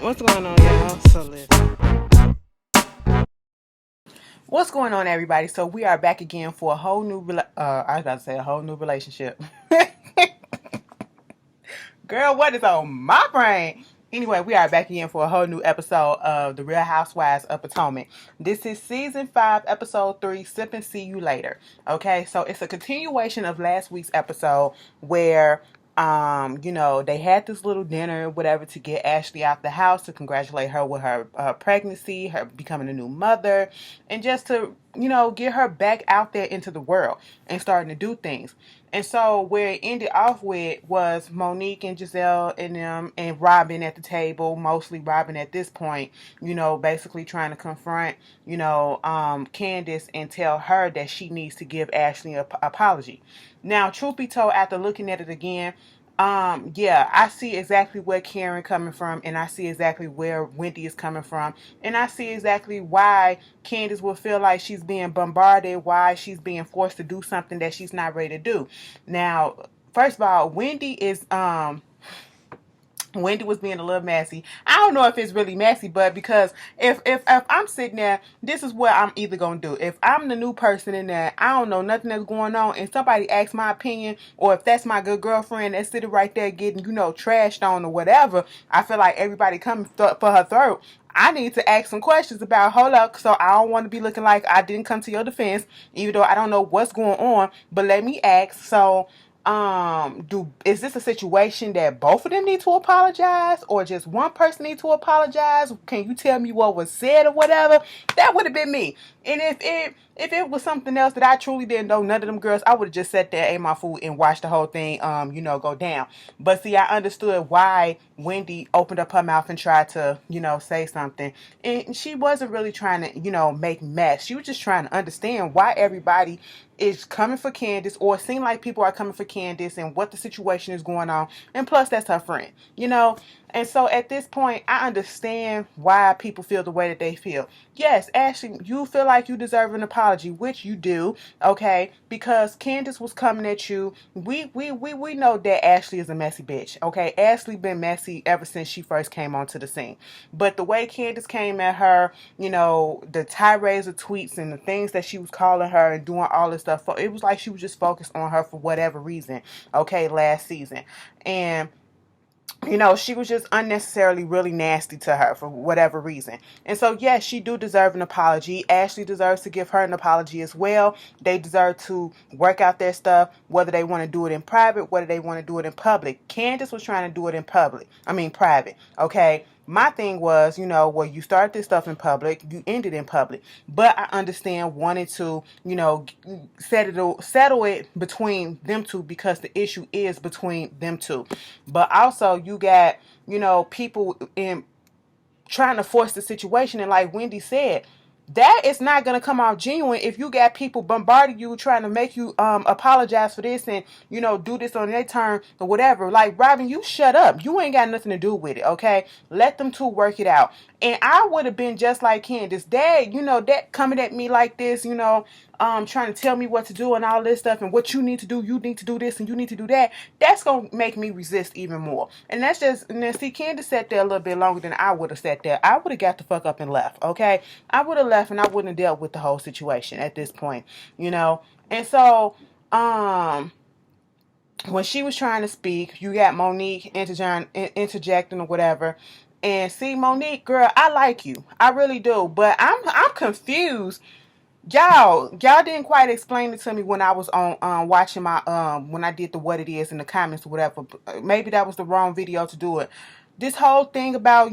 What's going on, y'all? So listen. What's going on, everybody? So we are back again for a whole new, I was about to say a whole new relationship. Girl, what is on my brain? Anyway, we are back again for a whole new episode of The Real Housewives of Potomac. This is season 5, episode 3, Sip and See You Later. Okay, so it's a continuation of last week's episode where they had this little dinner, whatever, to get Ashley out the house, to congratulate her with her pregnancy, her becoming a new mother, and just to, get her back out there into the world and starting to do things. And so where it ended off with was Monique and Gizelle and them and Robyn at the table, mostly Robyn at this point, basically trying to confront, Candiace and tell her that she needs to give Ashley an apology. Now, truth be told, after looking at it again, yeah, I see exactly where Karen coming from, and I see exactly where Wendy is coming from, and I see exactly why Candiace will feel like she's being bombarded, why she's being forced to do something that she's not ready to do. Now, first of all, Wendy was being a little messy. I don't know if it's really messy, but because if I'm sitting there, this is what I'm either gonna do. If I'm the new person in there, I don't know nothing that's going on, and somebody asks my opinion, or if that's my good girlfriend that's sitting right there getting, trashed on or whatever, I feel like everybody coming for her throat. I need to ask some questions about, hold up, so I don't want to be looking like I didn't come to your defense, even though I don't know what's going on, but let me ask. So is this a situation that both of them need to apologize, or just one person need to apologize? Can you tell me what was said or whatever? That would have been me. And if it was something else that I truly didn't know, none of them girls, I would have just sat there, ate my food, and watched the whole thing go down. But see, I understood why Wendy opened up her mouth and tried to, say something. And she wasn't really trying to, make mess. She was just trying to understand why everybody is coming for Candiace, or it seems like people are coming for Candiace, and what the situation is going on. And plus, that's her friend. And so at this point, I understand why people feel the way that they feel. Yes, Ashley, you feel like you deserve an apology, which you do, okay? Because Candiace was coming at you. We know that Ashley is a messy bitch, okay? Ashley been messy ever since she first came onto the scene. But the way Candiace came at her, the tirades of tweets and the things that she was calling her and doing all this stuff, it was like she was just focused on her for whatever reason, okay, last season. And she was just unnecessarily really nasty to her for whatever reason. And so, yes, she do deserve an apology. Ashley deserves to give her an apology as well. They deserve to work out their stuff, whether they want to do it in private, whether they want to do it in public. Candiace was trying to do it in private, okay? My thing was, well, you started this stuff in public, you ended in public. But I understand wanting to, settle it between them two, because the issue is between them two. But also you got, people in trying to force the situation, and like Wendy said, that is not going to come out genuine if you got people bombarding you trying to make you apologize for this, and do this on their turn or whatever. Like, Robyn, you shut up, you ain't got nothing to do with it, okay? Let them two work it out. And I would have been just like Candiace. Dad, that coming at me like this, trying to tell me what to do and all this stuff, and what you need to do, you need to do this and you need to do that. That's gonna make me resist even more. And that's just, and then see, Candiace sat there a little bit longer than I would have sat there. I would have got the fuck up and left, okay? I would have left, and I wouldn't have dealt with the whole situation at this point. And so, when she was trying to speak, you got Monique interjecting or whatever. And see, Monique, girl, I like you, I really do, but I'm confused. Y'all didn't quite explain it to me when I was on watching my when I did the what it is in the comments or whatever. Maybe that was the wrong video to do it. This whole thing about,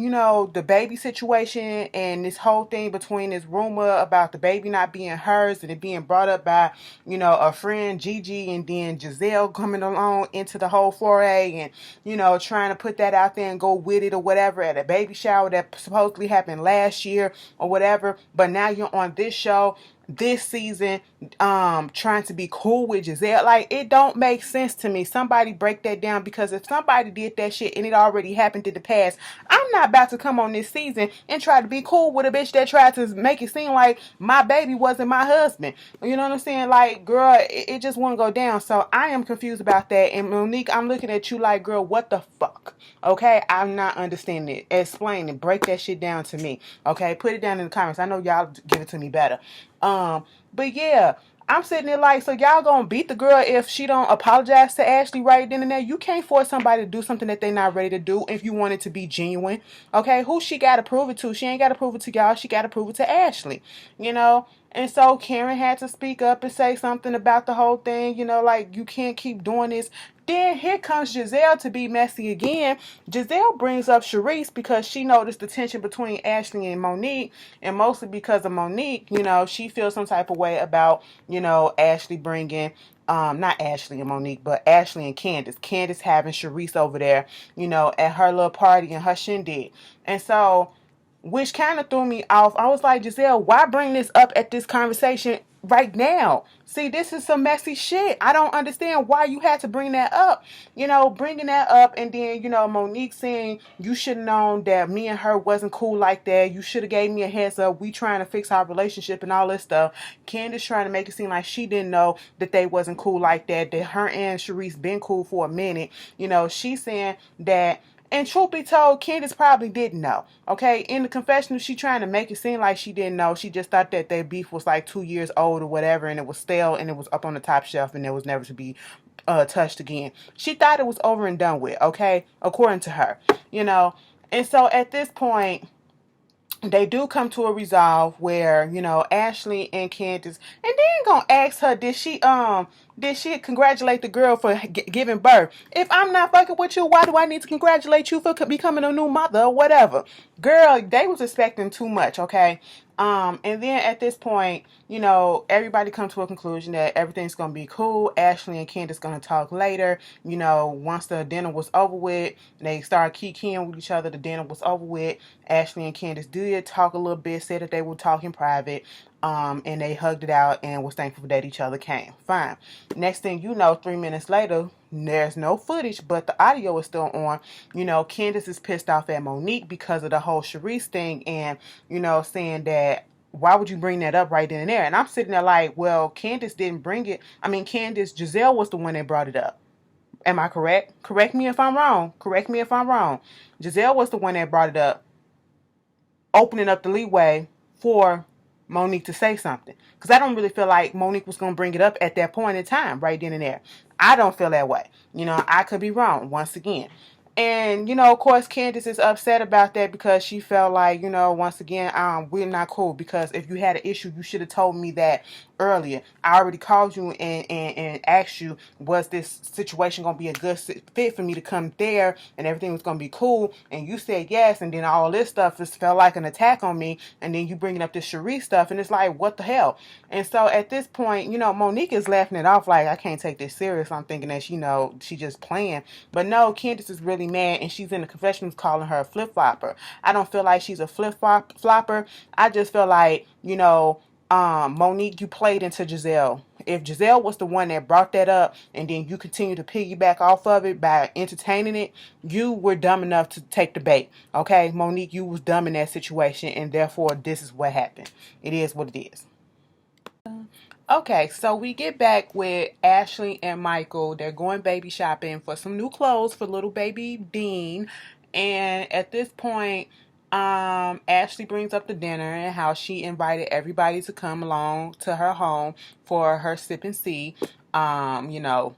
the baby situation, and this whole thing between this rumor about the baby not being hers, and it being brought up by, a friend, Gigi, and then Gizelle coming along into the whole foray, and, trying to put that out there and go with it or whatever at a baby shower that supposedly happened last year or whatever. But now you're on this show. this season trying to be cool with Gizelle. Like, it don't make sense to me. Somebody break that down, because if somebody did that shit and it already happened in the past, I'm not about to come on this season and try to be cool with a bitch that tried to make it seem like my baby wasn't my husband. You know what I'm saying? Like, girl, it just won't go down. So I am confused about that. And Monique, I'm looking at you like, girl, what the fuck? Okay, I'm not understanding it. Explain it. Break that shit down to me. Okay, put it down in the comments. I know y'all give it to me better. But yeah, I'm sitting there like, so y'all gonna beat the girl if she don't apologize to Ashley right then and there? You can't force somebody to do something that they're not ready to do if you want it to be genuine. Okay, who she gotta prove it to? She ain't gotta prove it to y'all. She gotta prove it to Ashley. You know? And so Karen had to speak up and say something about the whole thing. You know, like, you can't keep doing this. Then here comes Gizelle to be messy again. Gizelle brings up Sharice because she noticed the tension between Ashley and Monique, and mostly because of Monique, you know, she feels some type of way about, you know, Ashley bringing, not Ashley and Monique, but Ashley and Candiace. Candiace having Sharice over there, you know, at her little party and her shindig. And so, which kind of threw me off. I was like, Gizelle, why bring this up at this conversation right now? See, this is some messy shit. I don't understand why you had to bring that up. You know, bringing that up, and then, you know, Monique saying, you should have known that me and her wasn't cool like that. You should have gave me a heads up. We trying to fix our relationship and all this stuff. Candiace trying to make it seem like she didn't know that they wasn't cool like that her and Sharice been cool for a minute. You know, she's saying that. And truth be told, Candiace probably didn't know. Okay, in the confessional, she trying to make it seem like she didn't know. She just thought that their beef was like 2 years old or whatever, and it was stale, and it was up on the top shelf, and it was never to be touched again. She thought it was over and done with. Okay, according to her, you know. And so at this point, they do come to a resolve where, you know, Ashley and Candiace, and then gonna ask her, did she congratulate the girl for giving birth? If I'm not fucking with you, why do I need to congratulate you for becoming a new mother or whatever? Girl, they was expecting too much, okay? And then at this point, you know, everybody come to a conclusion that everything's gonna be cool. Ashley and Candiace gonna talk later. You know, once the dinner was over with, they started kikiing with each other. The dinner was over with. Ashley and Candiace did talk a little bit, said that they would talk in private. And they hugged it out and was thankful that each other came. Fine. Next thing you know, 3 minutes later, there's no footage, but the audio is still on. You know, Candiace is pissed off at Monique because of the whole Sharice thing, and, you know, saying that, why would you bring that up right then and there? And I'm sitting there like, well, Candiace didn't bring it. I mean, Gizelle was the one that brought it up. Am I correct? Correct me if I'm wrong. Correct me if I'm wrong. Gizelle was the one that brought it up, opening up the leeway for Monique to say something. Because I don't really feel like Monique was going to bring it up at that point in time, right then and there. I don't feel that way. You know, I could be wrong once again. And, you know, of course, Candiace is upset about that because she felt like, you know, once again, we're not cool. Because if you had an issue, you should have told me that earlier. I already called you and asked you, was this situation going to be a good fit for me to come there and everything was going to be cool? And you said yes. And then all this stuff just felt like an attack on me. And then you bringing up this Cherie stuff. And it's like, what the hell? And so at this point, you know, Monique is laughing it off like, I can't take this serious. I'm thinking that, you know, she just playing. But no, Candiace is really mad, and she's in the confessions calling her a flip-flopper. I don't feel like she's a flip-flopper. I just feel like, you know, Monique, you played into Gizelle. If Gizelle was the one that brought that up and then you continue to piggyback off of it by entertaining it, you were dumb enough to take the bait. Okay, Monique, you was dumb in that situation, and therefore this is what happened. It is what it is. Okay, so we get back with Ashley and Michael. They're going baby shopping for some new clothes for little baby Dean. And at this point, Ashley brings up the dinner and how she invited everybody to come along to her home for her sip and see. You know,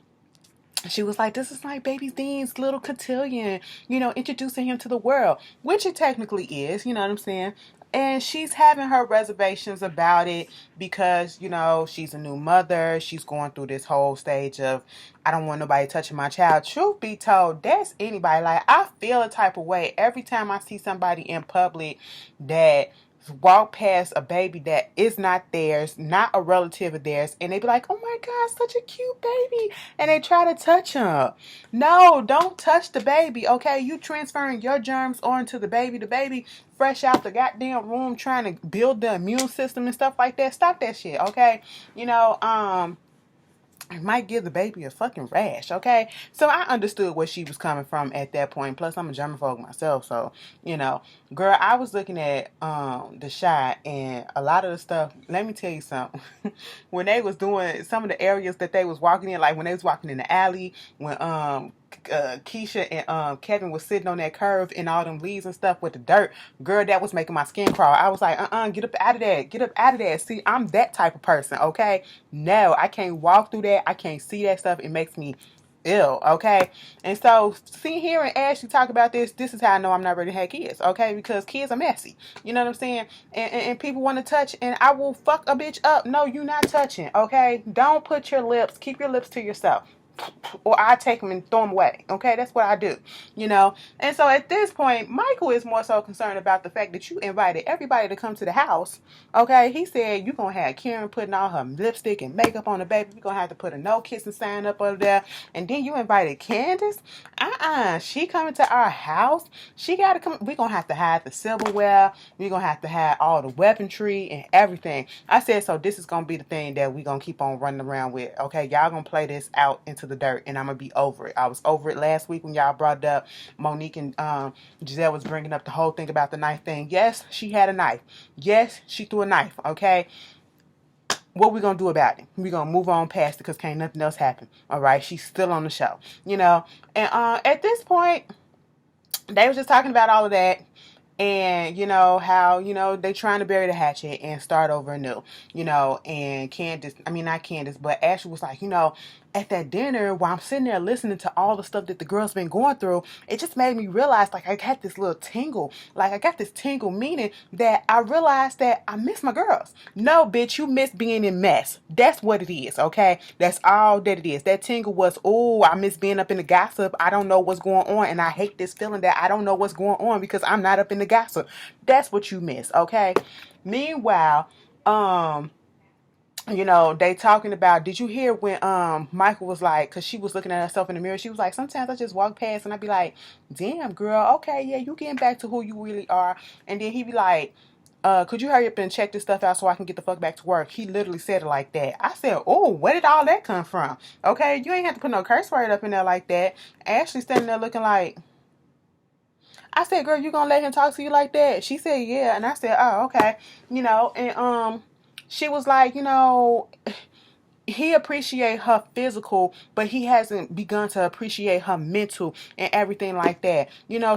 she was like, this is like baby Dean's little cotillion, you know, introducing him to the world, which it technically is, you know what I'm saying? And she's having her reservations about it because, you know, she's a new mother. She's going through this whole stage of, I don't want nobody touching my child. Truth be told, that's anybody. Like, I feel a type of way every time I see somebody in public that walk past a baby that is not theirs, not a relative of theirs, and they be like, oh my God, such a cute baby, and they try to touch him. No, don't touch the baby, okay? You transferring your germs onto the baby fresh out the goddamn room trying to build the immune system and stuff like that. Stop that shit, okay? It might give the baby a fucking rash, okay? So I understood where she was coming from at that point. Plus, I'm a germaphobe myself, so, girl, I was looking at the shot and a lot of the stuff. Let me tell you something. When they was doing some of the areas that they was walking in, like when they was walking in the alley, when Keisha and Kevin was sitting on that curve and all them leaves and stuff with the dirt, girl, that was making my skin crawl. I was like, get up out of that. Get up out of that. See, I'm that type of person, okay? No, I can't walk through that. I can't see that stuff. It makes me ill, okay? And so, see, hearing Ashley talk about this is how I know I'm not ready to have kids, okay? Because kids are messy. You know what I'm saying? And people want to touch, and I will fuck a bitch up. No, you not touching, okay? Don't put your lips, keep your lips to yourself. Or I take them and throw them away. Okay, that's what I do, And so at this point, Michael is more so concerned about the fact that you invited everybody to come to the house. Okay, he said you're going to have Karen putting all her lipstick and makeup on the baby. You're going to have to put a no kissing sign up over there. And then you invited Candiace. She coming to our house. She got to come. We're going to have to hide the silverware. We're going to have to hide all the weaponry and everything. I said, so this is going to be the thing that we're going to keep on running around with. Okay, y'all going to play this out into the dirt, and I'm gonna be over it. I was over it last week when y'all brought it up. Monique and Gizelle was bringing up the whole thing about the knife thing. Yes, she had a knife. Yes, she threw a knife. Okay, what we gonna do about it? We gonna move on past it because can't nothing else happen. All right, she's still on the show, And at this point, they was just talking about all of that. And, how, they trying to bury the hatchet and start over anew, and not Candiace, but Ashley was like, at that dinner while I'm sitting there listening to all the stuff that the girls been going through, it just made me realize, like, I got this little tingle. Like, I got this tingle meaning that I realized that I miss my girls. No, bitch, you miss being in mess. That's what it is, okay? That's all that it is. That tingle was, oh, I miss being up in the gossip. I don't know what's going on, and I hate this feeling that I don't know what's going on because I'm not up in the gossip. That's what you miss, okay? Meanwhile, they talking about, did you hear when Michael was like, because she was looking at herself in the mirror, she was like, sometimes I just walk past and I be like, damn, girl, okay, yeah, you getting back to who you really are. And then he be like, could you hurry up and check this stuff out so I can get the fuck back to work? He literally said it like that. I said, oh, where did all that come from? Okay, you ain't have to put no curse word up in there like that. Ashley standing there looking like, I said, girl, you gonna let him talk to you like that? She said, yeah. And I said, oh, okay. And she was like, he appreciate her physical, but he hasn't begun to appreciate her mental and everything like that.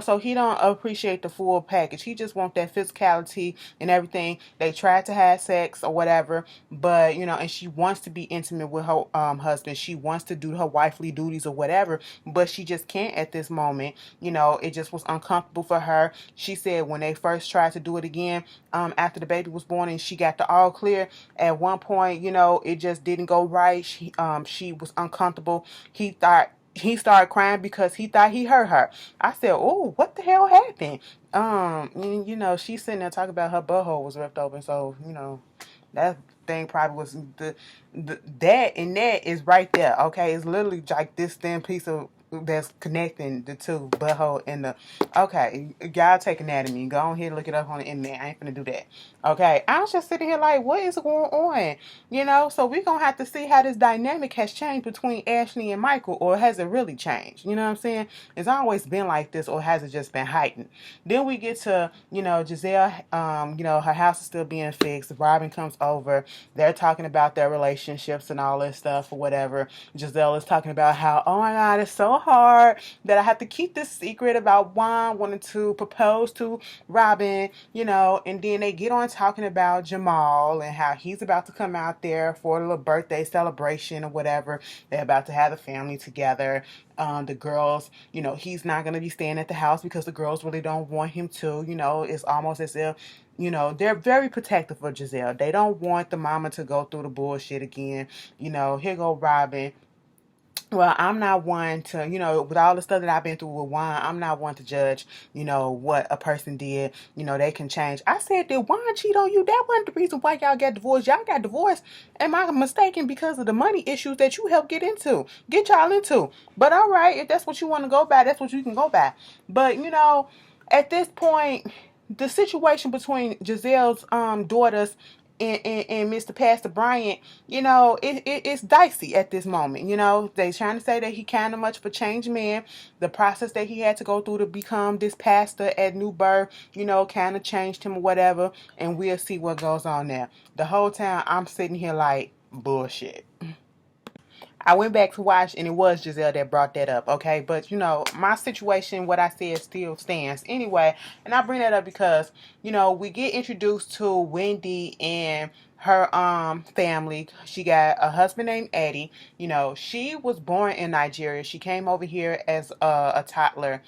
So he don't appreciate the full package. He just want that physicality and everything. They tried to have sex or whatever, but and she wants to be intimate with her husband. She wants to do her wifely duties or whatever, but she just can't at this moment. It just was uncomfortable for her. She said when they first tried to do it again, after the baby was born and she got the all clear, at one point, it just didn't go right. She was uncomfortable. He started crying because he thought he hurt her. I said, oh, what the hell happened? She's sitting there talking about her butthole was ripped open. So, that thing probably was that and that is right there. Okay. It's literally like this thin piece of that's connecting the two butthole and the okay, y'all take anatomy. Go on here, look it up on the internet. I ain't finna do that. Okay. I was just sitting here like, what is going on? So we're gonna have to see how this dynamic has changed between Ashley and Michael, or has it really changed? You know what I'm saying? It's always been like this, or has it just been heightened? Then we get to, Gizelle, her house is still being fixed. Robyn comes over. They're talking about their relationships and all this stuff or whatever. Gizelle is talking about how, oh my God, it's so hard that I have to keep this secret about Juan wanting to propose to Robyn, and then they get on talking about Jamal and how he's about to come out there for a little birthday celebration or whatever. They're about to have the family together. The girls, he's not going to be staying at the house because the girls really don't want him to. It's almost as if, they're very protective of Gizelle. They don't want the mama to go through the bullshit again. Here go Robyn. Well, I'm not one to, with all the stuff that I've been through with Juan, I'm not one to judge, what a person did. They can change. I said that Juan cheat on you. That wasn't the reason why y'all got divorced. Y'all got divorced. Am I mistaken because of the money issues that you helped get y'all into? But all right, if that's what you want to go by, that's what you can go by. But, at this point, the situation between Gizelle's daughters and Mr. Pastor Bryant, it's dicey at this moment. They trying to say that he kind of much of a changed man. The process that he had to go through to become this pastor at New Birth, kind of changed him or whatever. And we'll see what goes on there. The whole time I'm sitting here like, bullshit. I went back to watch, and it was Gizelle that brought that up, okay? But, my situation, what I said still stands. Anyway, and I bring that up because, we get introduced to Wendy and her family. She got a husband named Eddie. She was born in Nigeria. She came over here as a toddler.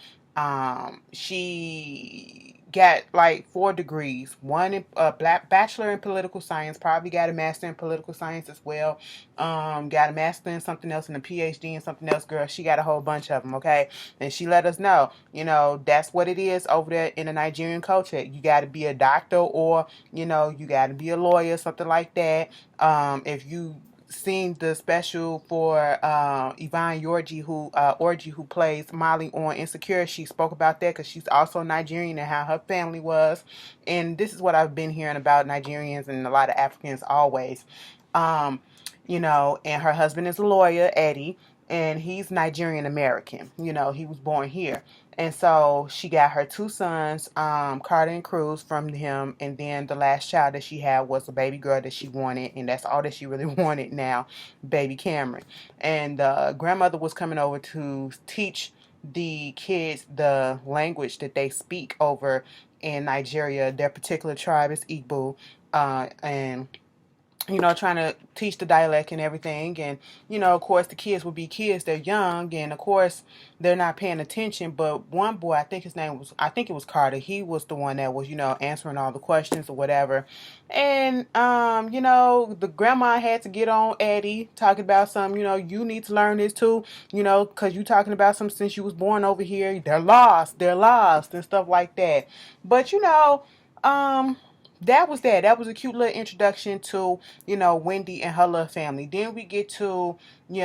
She got like 4 degrees, one in black bachelor in political science, probably got a master in political science as well. Got a master in something else and a PhD in something else. Girl, she got a whole bunch of them. Okay, and she let us know, that's what it is over there in the Nigerian culture. You got to be a doctor, or you got to be a lawyer, something like that. If you seen the special for Yvonne Orji, who plays Molly on Insecure, she spoke about that because she's also Nigerian and how her family was. And this is what I've been hearing about Nigerians and a lot of Africans always. And her husband is a lawyer, Eddie, and he's Nigerian American. He was born here. And so she got her 2 sons, Carter and Cruz, from him. And then the last child that she had was a baby girl that she wanted. And that's all that she really wanted now, baby Cameron. And the grandmother was coming over to teach the kids the language that they speak over in Nigeria. Their particular tribe is Igbo. And trying to teach the dialect and everything. And, of course, the kids will be kids. They're young. And, of course, they're not paying attention. But one boy, I think it was Carter. He was the one that was, answering all the questions or whatever. And, the grandma had to get on Eddie, talking about some, you need to learn this too, because you talking about some since you was born over here. They're lost, and stuff like that. But, that was that. That was a cute little introduction to, Wendy and her little family. Then we get to, who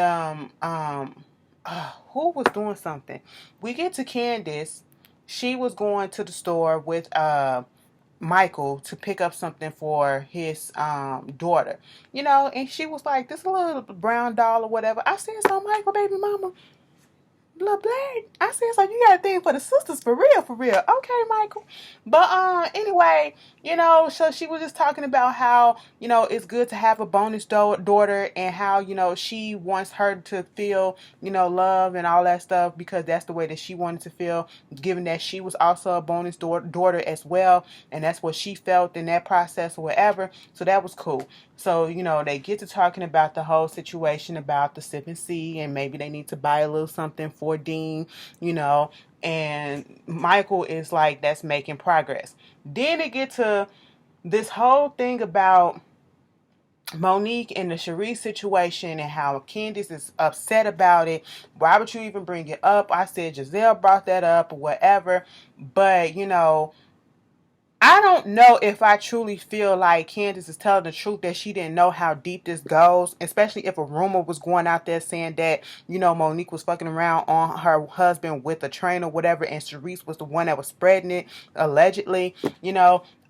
was doing something? We get to Candiace. She was going to the store with Michael to pick up something for his daughter. And she was like, this little brown doll or whatever. I said, so Michael, baby mama, little black. I said, so you got a thing for the sisters for real, for real. Okay, Michael. But anyway, so she was just talking about how, it's good to have a bonus daughter, and how, she wants her to feel, love and all that stuff, because that's the way that she wanted to feel, given that she was also a bonus daughter as well, and that's what she felt in that process or whatever. So that was cool. So, they get to talking about the whole situation about the sip and see, and maybe they need to buy a little something for Dean, and Michael is like, that's making progress. Then they get to this whole thing about Monique and the Cherie situation and how Candiace is upset about it. Why would you even bring it up? I said Gizelle brought that up or whatever. But, I don't know if I truly feel like Candiace is telling the truth, that she didn't know how deep this goes, especially if a rumor was going out there saying that, Monique was fucking around on her husband with a train or whatever, and Cherise was the one that was spreading it, allegedly.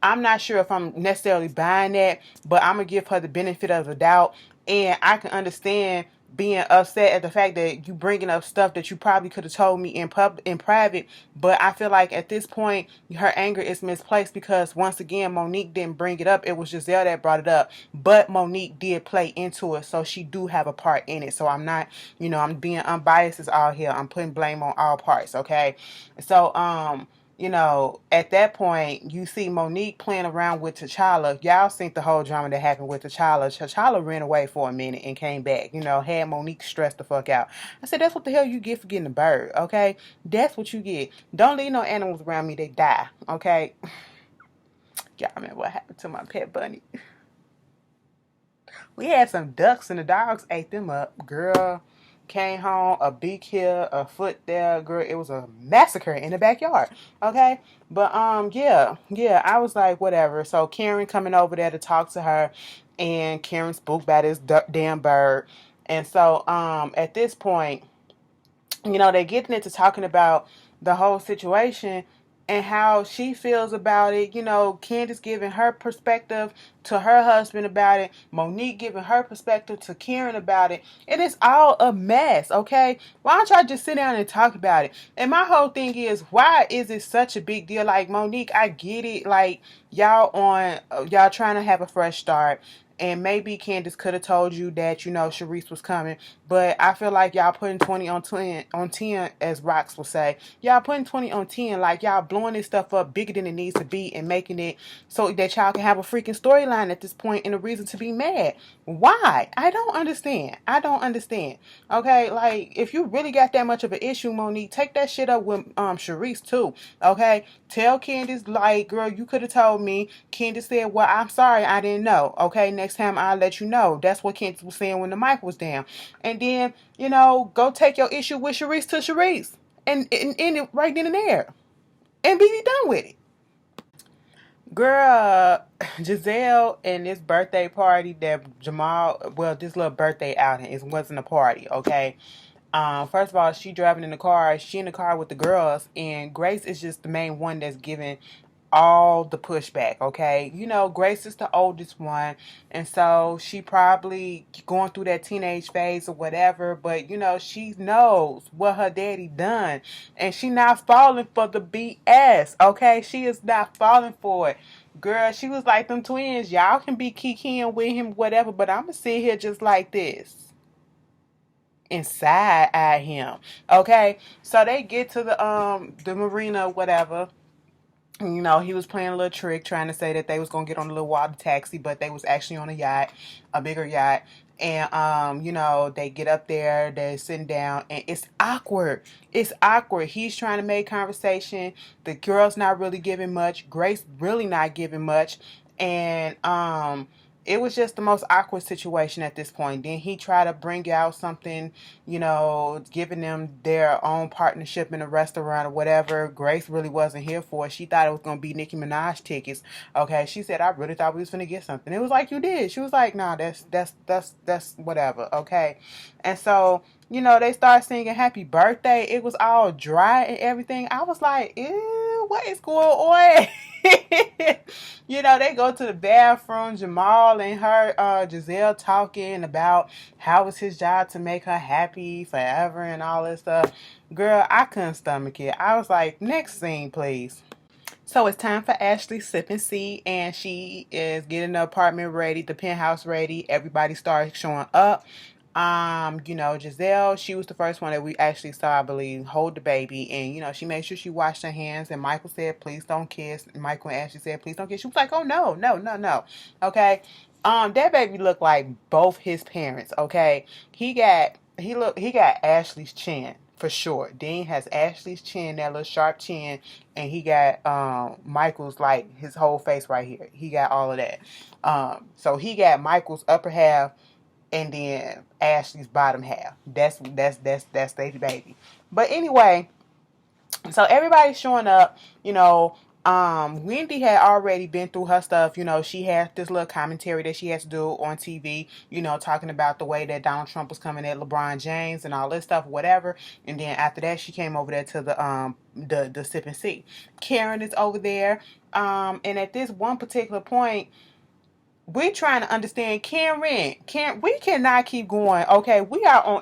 I'm not sure if I'm necessarily buying that, but I'm going to give her the benefit of the doubt, and I can understand being upset at the fact that you bringing up stuff that you probably could have told me in private. But I feel like at this point her anger is misplaced, because once again Monique didn't bring it up. It was Gizelle that brought it up, but Monique did play into it, so she do have a part in it. So I'm not, I'm being unbiased out here. I'm putting blame on all parts. Okay, so at that point, you see Monique playing around with T'Challa. Y'all seen the whole drama that happened with T'Challa. T'Challa ran away for a minute and came back. Had Monique stressed the fuck out. I said, that's what the hell you get for getting a bird, okay? That's what you get. Don't leave no animals around me, they die, okay? Y'all remember what happened to my pet bunny? We had some ducks and the dogs ate them up, girl. came home, a beak here, a foot there, girl. It was a massacre in the backyard. Okay, but yeah, I was like, whatever. So Karen coming over there to talk to her, and Karen spooked by this damn bird. And so at this point, they're getting into talking about the whole situation and how she feels about it. Candiace giving her perspective to her husband about it. Monique giving her perspective to Karen about it. And it's all a mess, okay? Why don't y'all just sit down and talk about it? And my whole thing is, why is it such a big deal? Like, Monique, I get it. Like, y'all trying to have a fresh start. And maybe Candiace could have told you that, Sharice was coming. But I feel like y'all putting 20 on 10, as Rox will say. Y'all putting 20 on 10, like y'all blowing this stuff up bigger than it needs to be and making it so that y'all can have a freaking storyline at this point and a reason to be mad. Why? I don't understand. Okay, like, if you really got that much of an issue, Monique, take that shit up with Sharice too. Okay? Tell Candiace, like, girl, you could have told me. Candiace said, well, I'm sorry, I didn't know. Okay, next time I'll let you know. That's what Candiace was saying when the mic was down. And then, go take your issue with Sharice to Sharice. And end it right then and there. And be done with it. Girl, Gizelle and this birthday party that this little birthday outing, it wasn't a party, okay? First of all, she driving in the car. She in the car with the girls, and Grace is just the main one that's giving all the pushback, okay? Grace is the oldest one, and so she probably going through that teenage phase or whatever, but she knows what her daddy done, and she not falling for the BS, okay? She is not falling for it. Girl, she was like them twins. Y'all can be kikiing with him, whatever, but I'm gonna sit here just like this and side eye him, okay? So they get to the marina, whatever. He was playing a little trick trying to say that they was going to get on a little water taxi, but they was actually on a yacht, a bigger yacht. And, they get up there, they're sitting down, and it's awkward. It's awkward. He's trying to make conversation. The girl's not really giving much. Grace really not giving much. And, it was just the most awkward situation at this point. Then he tried to bring out something, giving them their own partnership in a restaurant or whatever. Grace really wasn't here for it. She thought it was going to be Nicki Minaj tickets. Okay, she said, I really thought we was going to get something. It was like, you did. She was like, nah, that's whatever. Okay. And so, they started singing happy birthday. It was all dry and everything. I was like, ew, what is going on? They go to the bathroom. Jamal and her, Gizelle, talking about how it's his job to make her happy forever and all this stuff. Girl, I couldn't stomach it. I was like, next scene, please. So it's time for Ashley's sip and see, and she is getting the apartment ready, the penthouse ready. Everybody starts showing up. Gizelle, she was the first one that we actually saw, I believe, hold the baby. And, she made sure she washed her hands. And Michael said, please don't kiss. And Michael and Ashley said, please don't kiss. She was like, oh, no, no, no, no. Okay. That baby looked like both his parents. Okay. He got Ashley's chin for sure. Dean has Ashley's chin, that little sharp chin. And he got, Michael's, like, his whole face right here. He got all of that. So he got Michael's upper half, and then Ashley's bottom half. That's baby baby. But anyway, so everybody's showing up. Wendy had already been through her stuff. She had this little commentary that she has to do on TV, talking about the way that Donald Trump was coming at LeBron James and all this stuff, whatever. And then after that, she came over there to the sip and see. Karen is over there. And at this one particular point, we're trying to understand Karen. We cannot keep going. Okay, we are on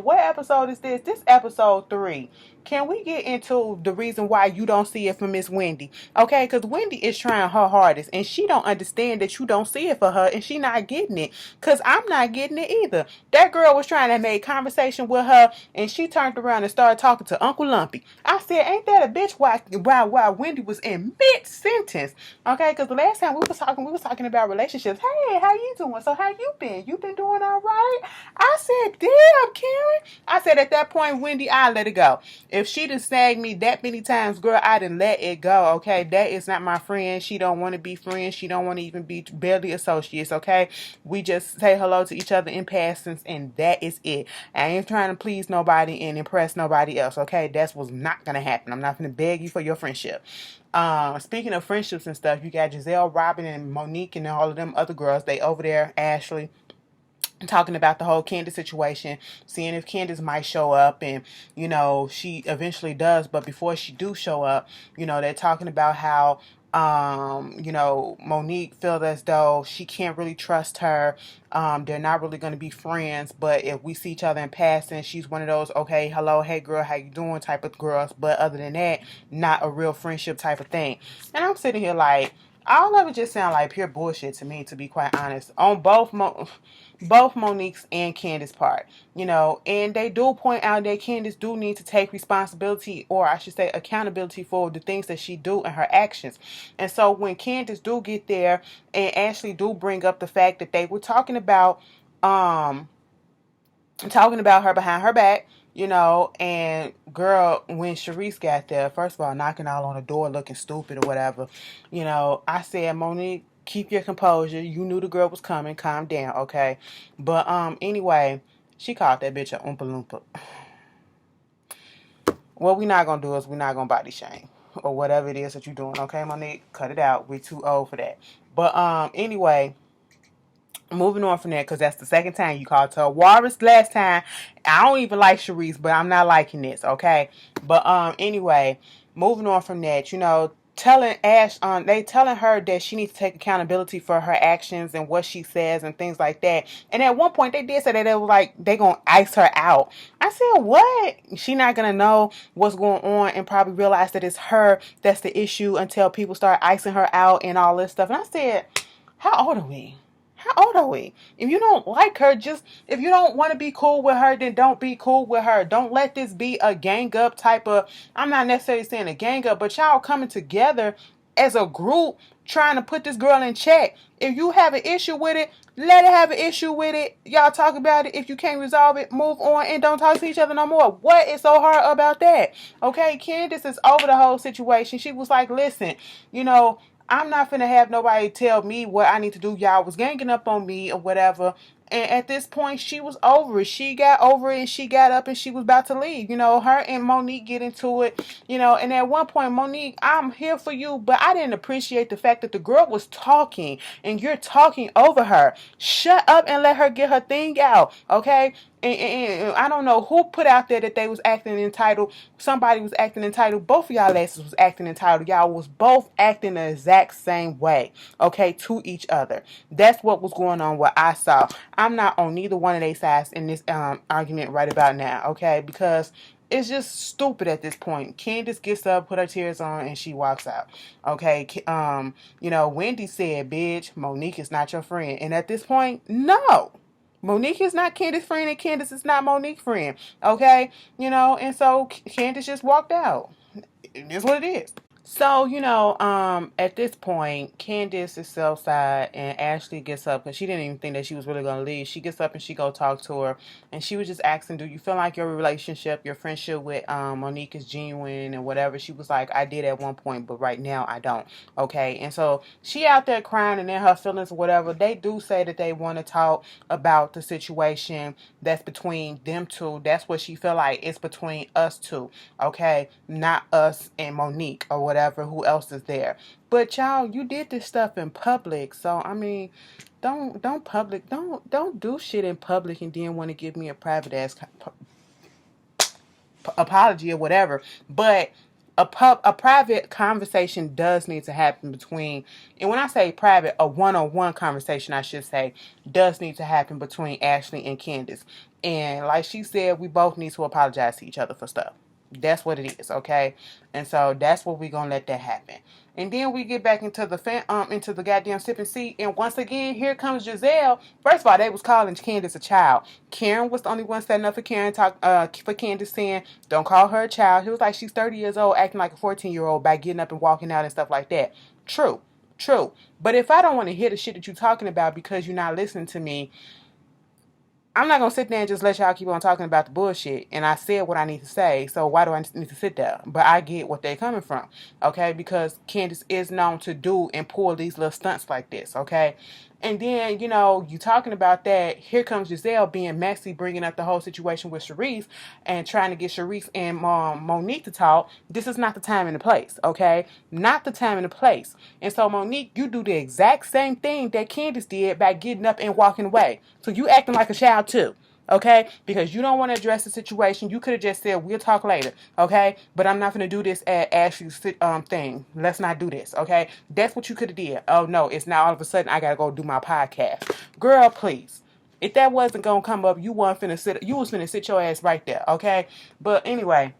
what episode is this? This episode 3. Can we get into the reason why you don't see it for Miss Wendy? Okay, because Wendy is trying her hardest, and she don't understand that you don't see it for her, and she not getting it. Because I'm not getting it either. That girl was trying to make conversation with her, and she turned around and started talking to Uncle Lumpy. I said, ain't that a bitch while Wendy was in mid-sentence? Okay, because the last time we was talking about relationships. Hey, how you doing? So how you been? You been doing all right? I said, damn, Karen. I said, at that point, Wendy, I let it go. If she done snagged me that many times, girl, I done let it go, okay? That is not my friend. She don't want to be friends. She don't want to even be barely associates, okay? We just say hello to each other in passings, and that is it. I ain't trying to please nobody and impress nobody else, okay? That's what's not gonna happen. I'm not gonna beg you for your friendship. Speaking of friendships and stuff, you got Gizelle, Robyn, and Monique, and all of them other girls. They over there, Ashley, talking about the whole Candiace situation, seeing if Candiace might show up, and she eventually does, but before she do show up, they're talking about how Monique feels as though she can't really trust her. They're not really going to be friends, but if we see each other in passing, she's one of those, okay, hello, hey girl, how you doing type of girls, but other than that, not a real friendship type of thing. And I'm sitting here like, all of it just sound like pure bullshit to me, to be quite honest, on both Monique's and Candiace's part, and they do point out that Candiace do need to take responsibility, or I should say accountability, for the things that she do and her actions. And so when Candiace do get there and Ashley do bring up the fact that they were talking about her behind her back, and girl, when Sharice got there, first of all, knocking all on the door looking stupid or whatever, I said, Monique, keep your composure. You knew the girl was coming. Calm down, okay? But anyway, she called that bitch a Oompa Loompa. What we not gonna do is we not gonna body shame or whatever it is that you're doing, okay, Monique? Cut it out. We're too old for that. But anyway, moving on from that, because that's the second time you called her Walrus. Last time, I don't even like Sharice, but I'm not liking this, okay? But anyway, moving on from that, telling they telling her that she needs to take accountability for her actions and what she says and things like that. And at one point, they did say that they were like, they gonna ice her out. I said, what? She not gonna know what's going on and probably realize that it's her that's the issue until people start icing her out and all this stuff. And I said, how old are we? How old are we? If you don't like her, if you don't want to be cool with her, then don't be cool with her. Don't let this be a gang up type of, I'm not necessarily saying a gang up, but y'all coming together as a group trying to put this girl in check. If you have an issue with it, let her have an issue with it. Y'all talk about it. If you can't resolve it, move on and don't talk to each other no more. What is so hard about that? Okay, Candiace is over the whole situation. She was like, listen, I'm not finna have nobody tell me what I need to do. Y'all was ganging up on me or whatever. And at this point, she was over it. She got over it and she got up and she was about to leave. Her and Monique get into it. And at one point, Monique, I'm here for you, but I didn't appreciate the fact that the girl was talking and you're talking over her. Shut up and let her get her thing out, okay? And I don't know who put out there that they was acting entitled. Somebody was acting entitled. Both of y'all asses was acting entitled. Y'all was both acting the exact same way, okay, to each other. That's what was going on, what I saw. I'm not on neither one of their sides in this argument right about now, okay, because it's just stupid at this point. Candiace gets up, put her tears on, and she walks out. Okay, Wendy said, bitch, Monique is not your friend. And at this point, no. Monique is not Candiace's friend, and Candiace is not Monique's friend. Okay? And so Candiace just walked out. It is what it is. So, at this point, Candiace is outside and Ashley gets up because she didn't even think that she was really going to leave. She gets up and she go talk to her, and she was just asking, do you feel like your relationship, your friendship with Monique is genuine and whatever? She was like, I did at one point, but right now I don't. Okay, and so she out there crying and in her feelings or whatever. They do say that they want to talk about the situation that's between them two. That's what she feel like. It's between us two, okay? Not us and Monique or whatever. Who else is there? But y'all, you did this stuff in public, so I mean, don't do shit in public and then want to give me a private ass apology or whatever. But a private conversation does need to happen between, and when I say private, a one-on-one conversation, I should say, does need to happen between Ashley and Candiace. And like she said, we both need to apologize to each other for stuff. That's what it is, okay? And so that's what we're gonna let that happen. And then we get back into the goddamn sipping seat, and once again, here comes Gizelle. First of all, they was calling Candiace a child. Karen was the only one standing up for Karen, for Candiace, saying, don't call her a child. He was like, she's 30 years old, acting like a 14-year-old by getting up and walking out and stuff like that. True. But if I don't want to hear the shit that you're talking about because you're not listening to me, I'm not going to sit there and just let y'all keep on talking about the bullshit. And I said what I need to say, so why do I need to sit there? But I get what they're coming from, okay? Because Candiace is known to do and pull these little stunts like this, okay? And then, you talking about that, here comes Gizelle being messy, bringing up the whole situation with Sharice and trying to get Sharice and Monique to talk. This is not the time and the place, okay? Not the time and the place. And so, Monique, you do the exact same thing that Candiace did by getting up and walking away. So you acting like a child too. Okay, because you don't want to address the situation. You could have just said we'll talk later. Okay, but I'm not going to do this at Ashley's thing. Let's not do this. Okay, that's what you could have did. Oh no, it's now all of a sudden I gotta go do my podcast. Girl, please. If that wasn't gonna come up, you wasn't finna sit. You was finna sit your ass right there. Okay, but anyway.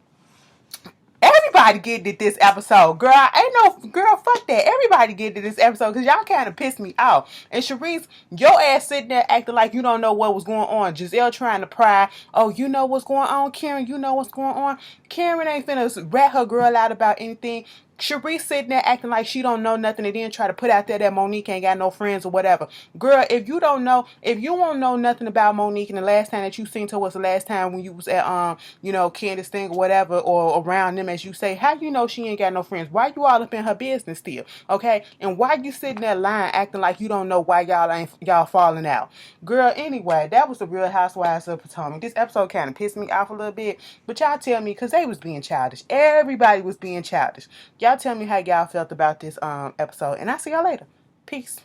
Everybody get it this episode, girl. Ain't no girl. Fuck that. Everybody get it this episode because y'all kind of pissed me off. And Sharice, your ass sitting there acting like you don't know what was going on. Gizelle trying to pry. Oh, you know what's going on, Karen? You know what's going on. Karen ain't finna rat her girl out about anything. Sharice sitting there acting like she don't know nothing and then try to put out there that Monique ain't got no friends or whatever. Girl, if you won't know nothing about Monique and the last time that you seen her was the last time when you was at Candiace thing or whatever or around them as you say, how you know she ain't got no friends? Why you all up in her business still? Okay? And why you sitting there lying acting like you don't know why y'all falling out? Girl, anyway, that was the Real Housewives of Potomac. This episode kind of pissed me off a little bit, but y'all tell me because they was being childish. Everybody was being childish. Y'all tell me how y'all felt about this episode, and I'll see y'all later. Peace.